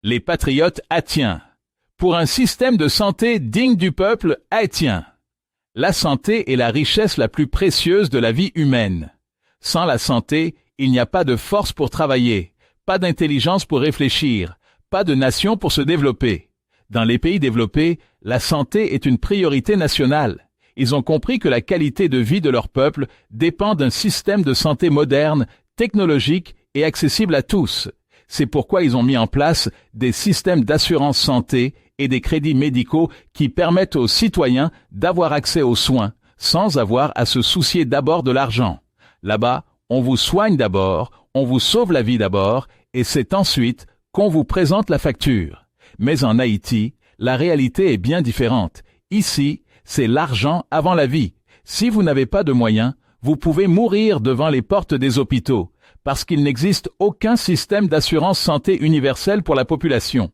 Les patriotes haïtiens. Pour un système de santé digne du peuple haïtien. La santé est la richesse la plus précieuse de la vie humaine. Sans la santé, il n'y a pas de force pour travailler, pas d'intelligence pour réfléchir, pas de nation pour se développer. Dans les pays développés, la santé est une priorité nationale. Ils ont compris que la qualité de vie de leur peuple dépend d'un système de santé moderne, technologique et accessible à tous. C'est pourquoi ils ont mis en place des systèmes d'assurance santé et des crédits médicaux qui permettent aux citoyens d'avoir accès aux soins sans avoir à se soucier d'abord de l'argent. Là-bas, on vous soigne d'abord, on vous sauve la vie d'abord et c'est ensuite qu'on vous présente la facture. Mais en Haïti, la réalité est bien différente. Ici, c'est l'argent avant la vie. Si vous n'avez pas de moyens, vous pouvez mourir devant les portes des hôpitaux, parce qu'il n'existe aucun système d'assurance santé universelle pour la population.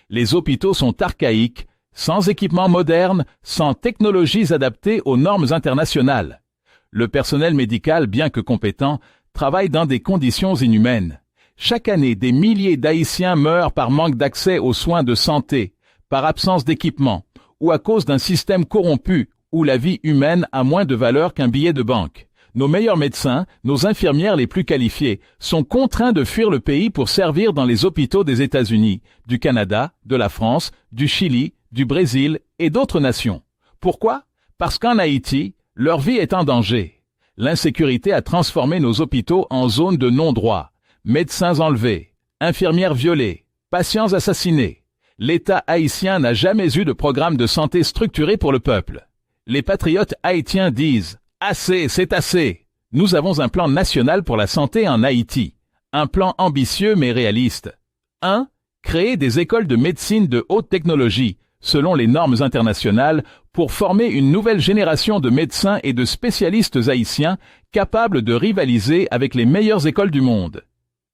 Les hôpitaux sont archaïques, sans équipements modernes, sans technologies adaptées aux normes internationales. Le personnel médical, bien que compétent, travaille dans des conditions inhumaines. Chaque année, des milliers d'Haïtiens meurent par manque d'accès aux soins de santé, par absence d'équipement, ou à cause d'un système corrompu où la vie humaine a moins de valeur qu'un billet de banque. Nos meilleurs médecins, nos infirmières les plus qualifiées, sont contraints de fuir le pays pour servir dans les hôpitaux des États-Unis, du Canada, de la France, du Chili, du Brésil et d'autres nations. Pourquoi? Parce qu'en Haïti, leur vie est en danger. L'insécurité a transformé nos hôpitaux en zones de non-droit. Médecins enlevés, infirmières violées, patients assassinés. L'État haïtien n'a jamais eu de programme de santé structuré pour le peuple. Les patriotes haïtiens disent « Assez, c'est assez ». Nous avons un plan national pour la santé en Haïti. Un plan ambitieux mais réaliste. 1. Créer des écoles de médecine de haute technologie, selon les normes internationales, pour former une nouvelle génération de médecins et de spécialistes haïtiens capables de rivaliser avec les meilleures écoles du monde.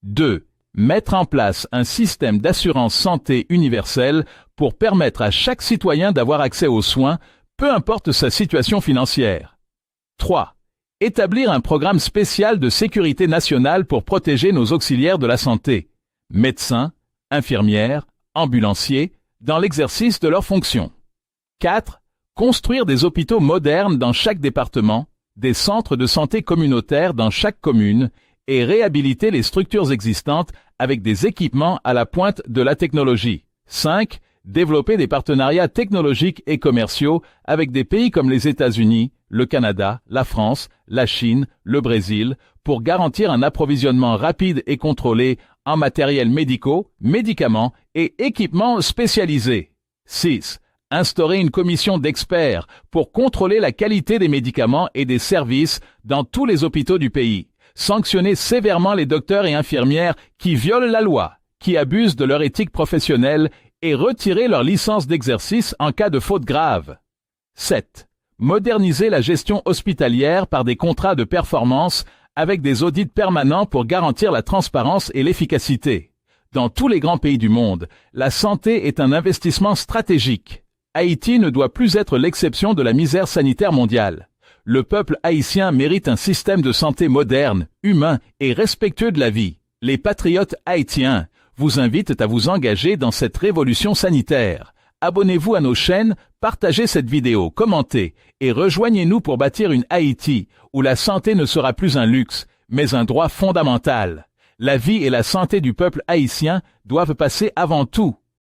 2. Mettre en place un système d'assurance santé universelle pour permettre à chaque citoyen d'avoir accès aux soins, peu importe sa situation financière. 3. Établir un programme spécial de sécurité nationale pour protéger nos auxiliaires de la santé, médecins, infirmières, ambulanciers, dans l'exercice de leurs fonctions. 4. Construire des hôpitaux modernes dans chaque département, des centres de santé communautaires dans chaque commune, et réhabiliter les structures existantes avec des équipements à la pointe de la technologie. 5. Développer des partenariats technologiques et commerciaux avec des pays comme les États-Unis, le Canada, la France, la Chine, le Brésil, pour garantir un approvisionnement rapide et contrôlé en matériels médicaux, médicaments et équipements spécialisés. 6. Instaurer une commission d'experts pour contrôler la qualité des médicaments et des services dans tous les hôpitaux du pays. Sanctionner sévèrement les docteurs et infirmières qui violent la loi, qui abusent de leur éthique professionnelle et retirer leur licence d'exercice en cas de faute grave. 7. Moderniser la gestion hospitalière par des contrats de performance avec des audits permanents pour garantir la transparence et l'efficacité. Dans tous les grands pays du monde, la santé est un investissement stratégique. Haïti ne doit plus être l'exception de la misère sanitaire mondiale. Le peuple haïtien mérite un système de santé moderne, humain et respectueux de la vie. Les patriotes haïtiens vous invitent à vous engager dans cette révolution sanitaire. Abonnez-vous à nos chaînes, partagez cette vidéo, commentez et rejoignez-nous pour bâtir une Haïti où la santé ne sera plus un luxe, mais un droit fondamental. La vie et la santé du peuple haïtien doivent passer avant tout.